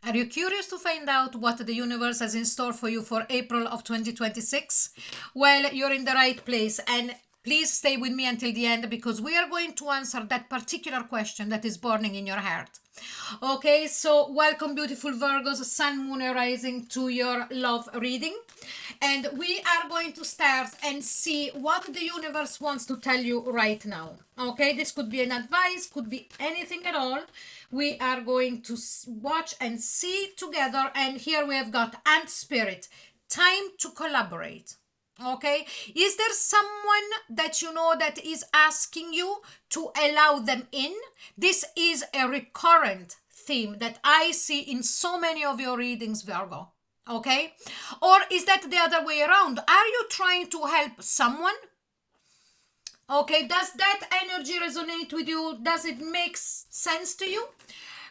Are you curious to find out what the universe has in store for you for April of 2026? Well, you're in the right place, and please stay with me until the end because we are going to answer that particular question that is burning in your heart. Okay, so welcome, beautiful Virgos, Sun, Moon, and Rising, to your love reading. And we are going to start and see what the universe wants to tell you right now. Okay, this could be an advice, could be anything at all. We are going to watch and see together. And here we have got Ant Spirit, time to collaborate. Okay, is there someone that you know that is asking you to allow them in? This is a recurrent theme that I see in so many of your readings, Virgo. Okay, or is that the other way around? Are you trying to help someone? Okay, does that energy resonate with you? Does it make sense to you?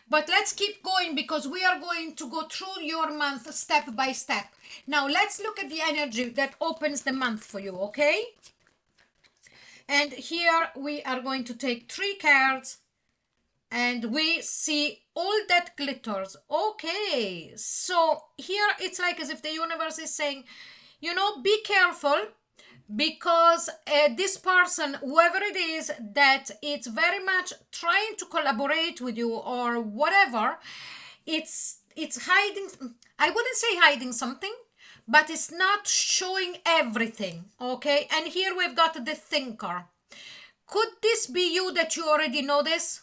But let's keep going because we are going to go through your month step by step. Now let's look at the energy that opens the month for you, okay? And here we are going to take 3 cards and we see all that glitters. Okay, so here it's like as if the universe is saying, you know, be careful because this person, whoever it is, that it's very much trying to collaborate with you or whatever, it's hiding. I wouldn't say hiding something, but it's not showing everything. Okay, and here we've got the thinker. Could this be you that you already know this?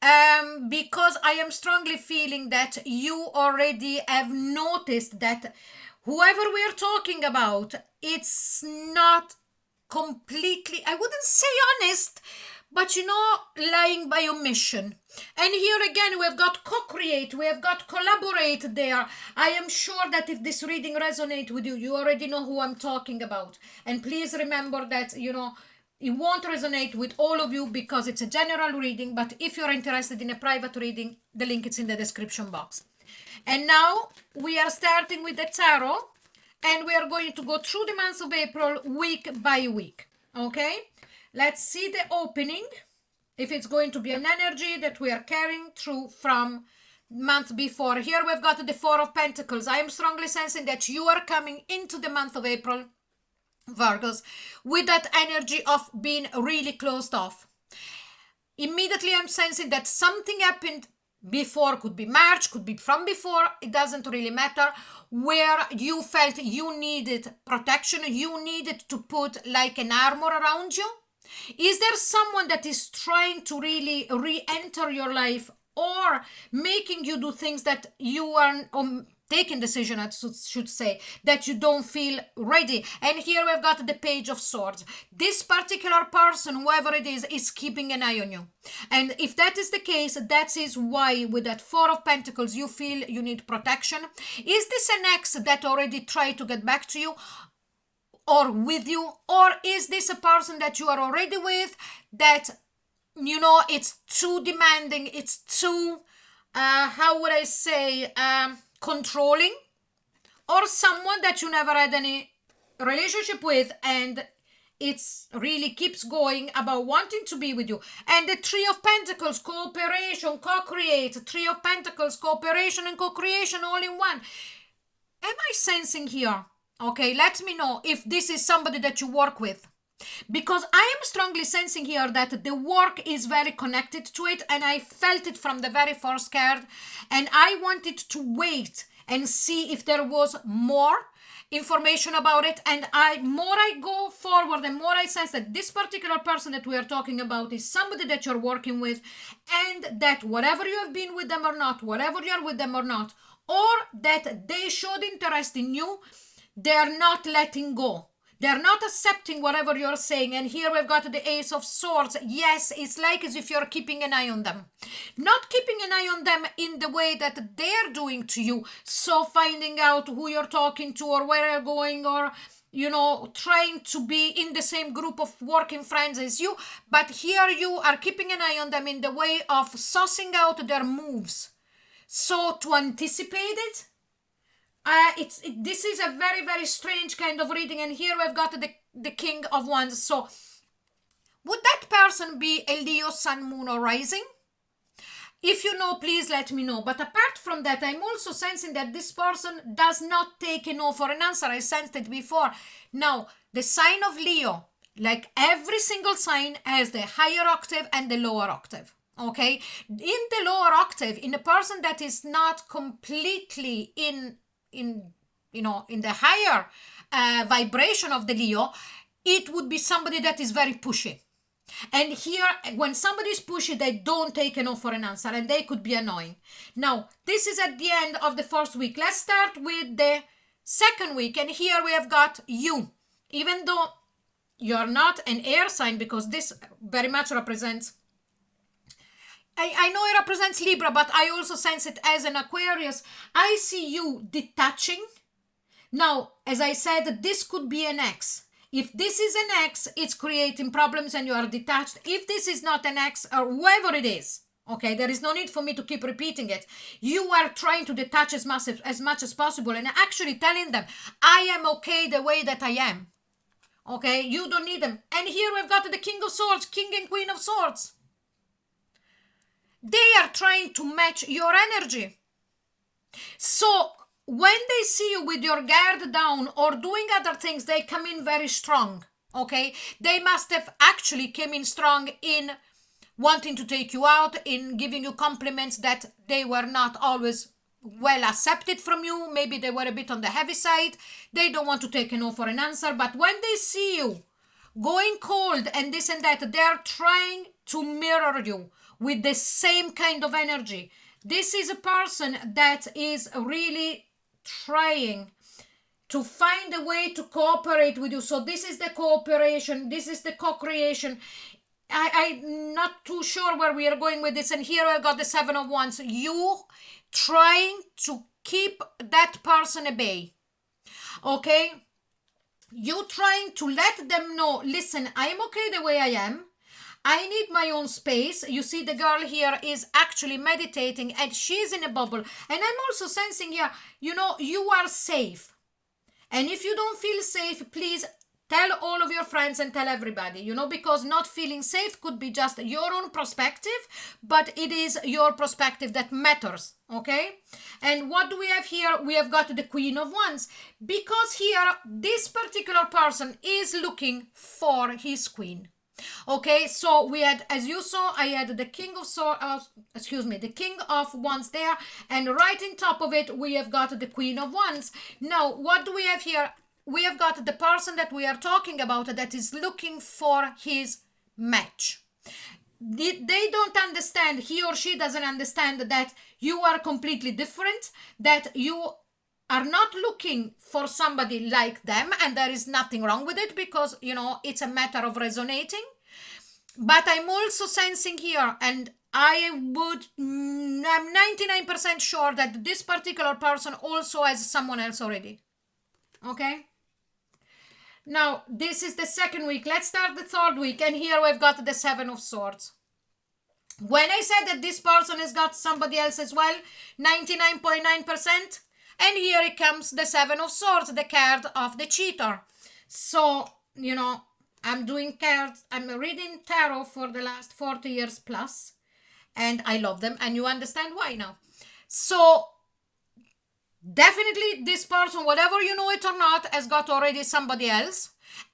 Because I am strongly feeling that you already have noticed that whoever we're talking about, it's not completely, I wouldn't say honest, but you know, lying by omission. And here again, we've got co-create, we have got collaborate there. I am sure that if this reading resonates with you, you already know who I'm talking about. And please remember that, you know, it won't resonate with all of you because it's a general reading, but if you're interested in a private reading, the link is in the description box. And now we are starting with the tarot and we are going to go through the months of April week by week. Okay, let's see the opening, if it's going to be an energy that we are carrying through from month before. Here we've got the 4 of Pentacles. I am strongly sensing that you are coming into the month of April, Virgos, with that energy of being really closed off. Immediately I'm sensing that something happened before, could be March, could be from before, it doesn't really matter, where you felt you needed protection, you needed to put like an armor around you. Is there someone that is trying to really re-enter your life or making you do things that you are taking decision, I should say, that you don't feel ready? And here we've got the Page of Swords. This particular person, whoever it is keeping an eye on you. And if that is the case, that is why with that 4 of Pentacles, you feel you need protection. Is this an ex that already tried to get back to you or with you? Or is this a person that you are already with that, you know, it's too demanding, it's too, how would I say, controlling, or someone that you never had any relationship with and it's really keeps going about wanting to be with you? And the 3 of Pentacles, cooperation, co-create, 3 of Pentacles, cooperation and co-creation all in one. Am I sensing here? Okay, let me know if this is somebody that you work with, because I am strongly sensing here that the work is very connected to it, and I felt it from the very first card, and I wanted to wait and see if there was more information about it. And more I go forward, the more I sense that this particular person that we are talking about is somebody that you're working with, and that whatever you have been with them or not, whatever you're with them or not, or that they showed interest in you, they're not letting go. They're not accepting whatever you're saying. And here we've got the Ace of Swords. Yes, it's like as if you're keeping an eye on them. Not keeping an eye on them in the way that they're doing to you. So finding out who you're talking to or where you're going, or, you know, trying to be in the same group of working friends as you. But here you are keeping an eye on them in the way of sussing out their moves. So to anticipate it, this is a very, very strange kind of reading. And here we've got the King of Wands. So would that person be a Leo, Sun, Moon, or Rising? If you know, please let me know. But apart from that, I'm also sensing that this person does not take a no for an answer. I sensed it before. Now, the sign of Leo, like every single sign, has the higher octave and the lower octave. Okay, in the lower octave, in a person that is not completely in in the higher vibration of the Leo, it would be somebody that is very pushy. And here, when somebody is pushy, they don't take a no for an answer, and they could be annoying. Now, this is at the end of the first week. Let's start with the second week, and here we have got you. Even though you're not an air sign, because this very much represents, I know it represents Libra, but I also sense it as an Aquarius. I see you detaching. Now, as I said, this could be an ex. If this is an ex, it's creating problems and you are detached. If this is not an ex, or whoever it is, okay, there is no need for me to keep repeating it. You are trying to detach as much as possible and actually telling them, I am okay the way that I am. Okay, you don't need them. And here we've got the King of Swords, King and Queen of Swords. They are trying to match your energy. So when they see you with your guard down or doing other things, they come in very strong. Okay, they must have actually came in strong in wanting to take you out, in giving you compliments that they were not always well accepted from you. Maybe they were a bit on the heavy side. They don't want to take a no for an answer, but when they see you going cold and this and that, they're trying to mirror you with the same kind of energy. This is a person that is really trying to find a way to cooperate with you. So this is the cooperation, this is the co-creation. I'm not too sure where we are going with this. And here I've got the Seven of Wands. You trying to keep that person at bay. Okay? You trying to let them know, listen, I'm okay the way I am. I need my own space. You see the girl here is actually meditating and she's in a bubble. And I'm also sensing here, you are safe. And if you don't feel safe, please tell all of your friends and tell everybody, because not feeling safe could be just your own perspective, but it is your perspective that matters, okay? And what do we have here? We have got the Queen of Wands, because here, this particular person is looking for his queen. Okay, so we had, as you saw, I had the King of the King of Wands there, and right in top of it, we have got the Queen of Wands. Now, what do we have here? We have got the person that we are talking about that is looking for his match. They don't understand, he or she doesn't understand that you are completely different, that you are not looking for somebody like them, and there is nothing wrong with it because, it's a matter of resonating. But I'm also sensing here, and I'm 99% sure that this particular person also has someone else already. Okay? Now, this is the second week. Let's start the third week, and here we've got the Seven of Swords. When I said that this person has got somebody else as well, 99.9%, and here it comes the Seven of Swords, the card of the cheater. So, I'm doing cards, I'm reading tarot for the last 40 years plus, and I love them, and you understand why now. So, definitely this person, whatever you know it or not, has got already somebody else,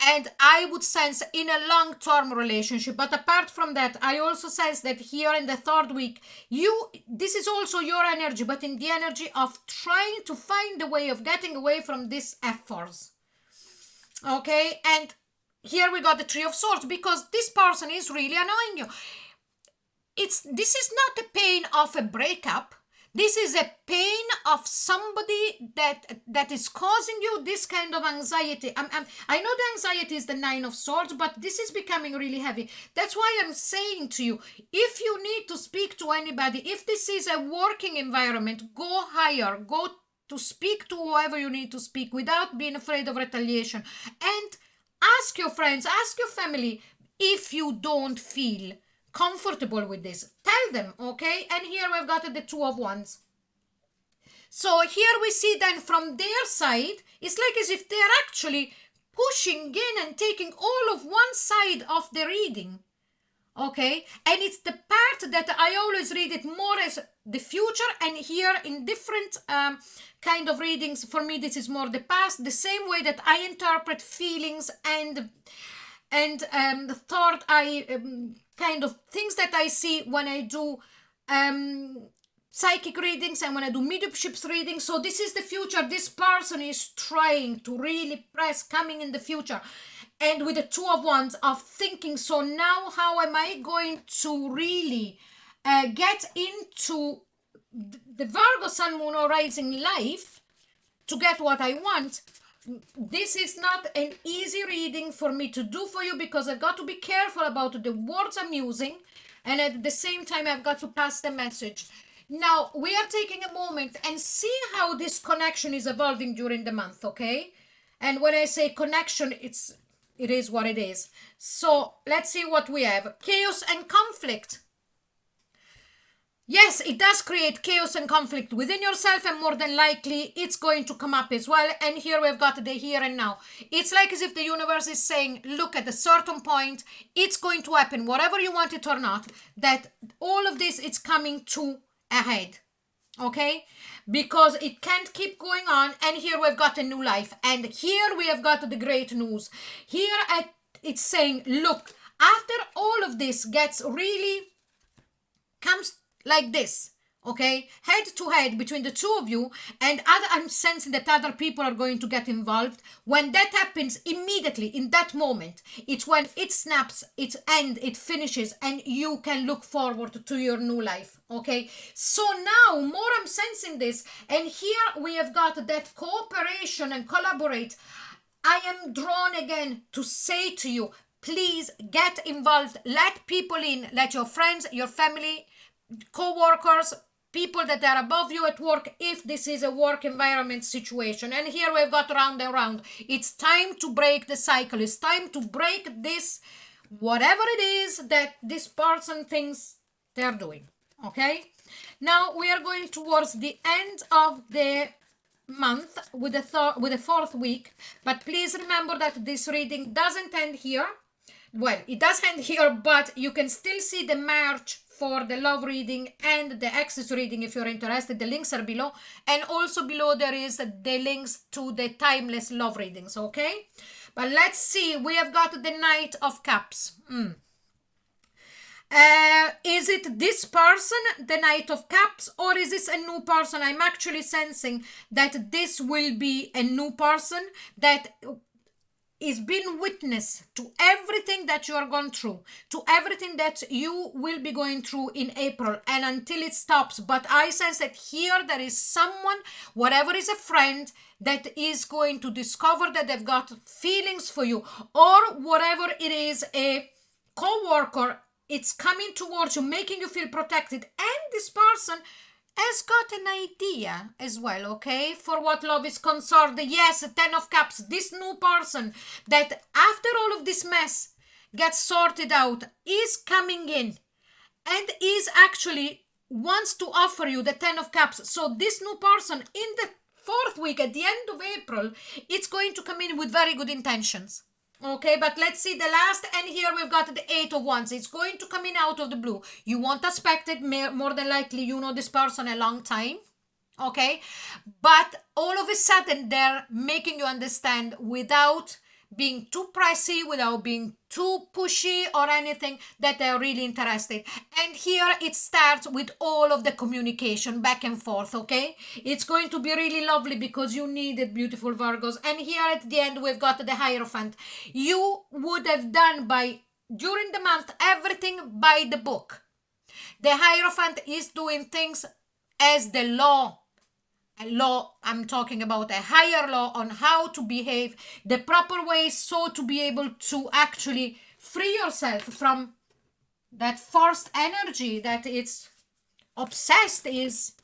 and I would sense in a long-term relationship. But apart from that, I also sense that here in the third week, this is also your energy, but in the energy of trying to find a way of getting away from these efforts. Okay, and here we got the Three of Swords, because this person is really annoying you. This is not a pain of a breakup. This is a pain of somebody that is causing you this kind of anxiety. I know the anxiety is the Nine of Swords, but this is becoming really heavy. That's why I'm saying to you, if you need to speak to anybody, if this is a working environment, go higher, go to speak to whoever you need to speak without being afraid of retaliation. And ask your friends, ask your family if you don't feel comfortable with this. Tell them, okay? And here we've got the Two of Wands. So here we see then from their side, it's like as if they're actually pushing in and taking all of one side of the reading. Okay, and it's the part that I always read it more as the future, and here in different kind of readings, for me this is more the past, the same way that I interpret feelings and the thought I kind of things that I see when I do psychic readings and when I do mediumships readings. So this is the future. This person is trying to really press coming in the future, and with the Two of Wands of thinking, so now how am I going to really get into the Virgo Sun Moon or Rising life to get what I want. This is not an easy reading for me to do for you, because I've got to be careful about the words I'm using, and at the same time I've got to pass the message. Now we are taking a moment and see how this connection is evolving during the month, okay? And when I say connection, it is what it is. So let's see what we have. Chaos and conflict. Yes, it does create chaos and conflict within yourself, and more than likely it's going to come up as well. And here we've got the here and now. It's like as if the universe is saying, look, at a certain point it's going to happen, whatever you want it or not, that all of this is coming to a head. Okay, because it can't keep going on. And here we've got a new life, and here we have got the great news. Here it's saying, look, after all of this gets really comes like this, okay, head to head between the two of you, and I'm sensing that other people are going to get involved. When that happens, immediately in that moment, it's when it snaps, its end, it finishes, and you can look forward to your new life. Okay, so now more I'm sensing this, and here we have got that cooperation and collaborate. I am drawn again to say to you, please get involved, let people in, let your friends, your family, co-workers, people that are above you at work, if this is a work environment situation. And here we've got round and round. It's time to break the cycle. It's time to break this, whatever it is that this person thinks they're doing. Okay, now we are going towards the end of the month with the fourth week, but please remember that this reading doesn't end here. Well, it does end here, but you can still see the March for the love reading and the Axis reading if you're interested. The links are below, and also below there is the links to the timeless love readings. Okay, but let's see. We have got the Knight of Cups. Is it this person, the Knight of Cups, or is this a new person? I'm actually sensing that this will be a new person that is being witness to everything that you are going through, to everything that you will be going through in April and until it stops. But I sense that here there is someone, whatever is a friend, that is going to discover that they've got feelings for you, or whatever it is, a co-worker, it's coming towards you, making you feel protected. And this person has got an idea as well, okay, for what love is concerned. Yes, Ten of Cups, this new person that after all of this mess gets sorted out is coming in and is actually wants to offer you the Ten of Cups. So this new person in the fourth week at the end of April, it's going to come in with very good intentions. Okay, but let's see the last, and here we've got the Eight of Wands. It's going to come in out of the blue. You won't expect it. More than likely you know this person a long time, okay, but all of a sudden they're making you understand without being too pressy, without being too pushy or anything, that they're really interested. And here it starts with all of the communication back and forth, okay? It's going to be really lovely because you need it, beautiful Virgos. And here at the end we've got the Hierophant. You would have done during the month everything by the book. The Hierophant is doing things as the law. I'm talking about a higher law on how to behave the proper way, so to be able to actually free yourself from that forced energy that it's obsessed is.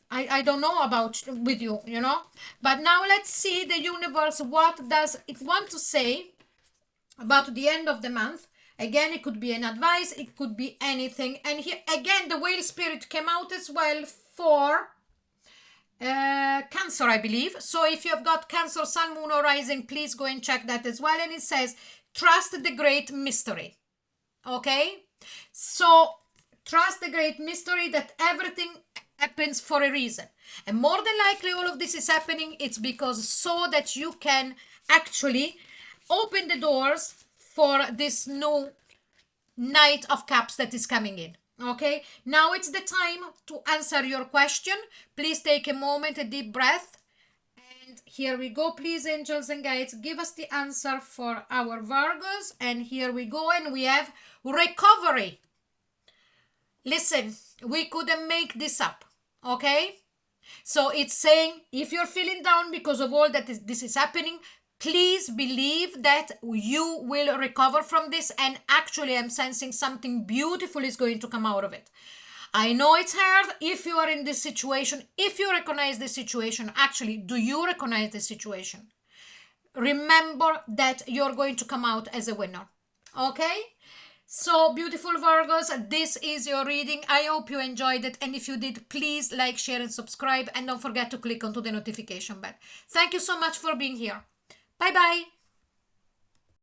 I don't know about with you, you know. But now let's see the universe, what does it want to say about the end of the month. Again, it could be an advice, it could be anything. And here again the whale spirit came out as well for Cancer, I believe. So if you have got Cancer, Sun, Moon or Rising, please go and check that as well. And it says, trust the great mystery. Okay, So trust the great mystery that everything happens for a reason. And more than likely, all of this is happening, it's because so that you can actually open the doors for this new Knight of Cups that is coming in. Okay, now it's the time to answer your question. Please take a moment, a deep breath. And here we go. Please, angels and guides, give us the answer for our Virgos. And here we go. And we have recovery. Listen, we couldn't make this up. Okay? So it's saying if you're feeling down because of all that this is happening, please believe that you will recover from this. And actually, I'm sensing something beautiful is going to come out of it. I know it's hard if you are in this situation, if you recognize this situation. Actually, do you recognize this situation? Remember that you're going to come out as a winner. Okay? So, beautiful Virgos, this is your reading. I hope you enjoyed it. And if you did, please like, share, and subscribe. And don't forget to click onto the notification bell. Thank you so much for being here. Bye-bye.